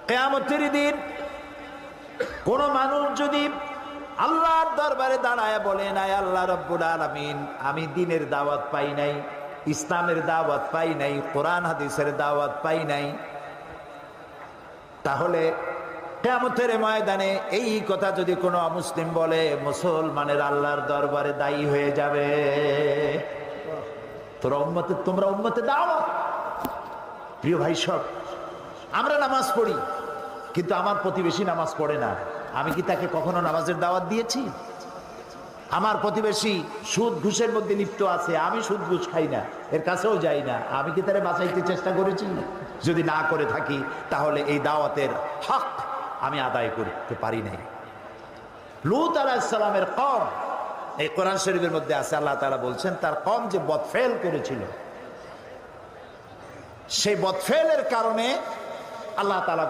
কিয়ামতের দিন কোন মানুষ যদি আল্লাহর দরবারে দাঁড়ায় বলে নাই, আল্লাহ রাব্বুল আলামিন, আমি দ্বীনের দাওয়াত পাই নাই, ইসলামের দাওয়াত পাই নাই, কোরআন হাদিসের দাওয়াত পাই নাই, তাহলে কিয়ামতের ময়দানে এই কথা যদি কোনো অমুসলিম বলে, মুসলমানের আল্লাহর দরবারে দায়ী হয়ে যাবে। তোমরা উম্মতে দাওয়াত। প্রিয় ভাই সব, আমরা নামাজ পড়ি, কিন্তু আমার প্রতিবেশী নামাজ পড়ে না। আমি কি তাকে কখনো নামাজের দাওয়াত দিয়েছি? আমার প্রতিবেশী সুদ ঘুষের মধ্যে লিপ্ত আছে, আমি সুদ ঘুষ খাই না, এর কাছেও যাই না, আমি কি তারে বাঁচাইতে চেষ্টা করেছি? যদি না করে থাকি, তাহলে এই দাওয়াতের হক আমি আদায় করতে পারি নাই। লূত আলাইহিস সালামের কওম, এই কোরআন শরীফের মধ্যে আছে, আল্লাহ তাআলা বলছেন তার কওম যে বদফেল করেছিল, সেই বদফেলের কারণে আল্লাহ তাআলা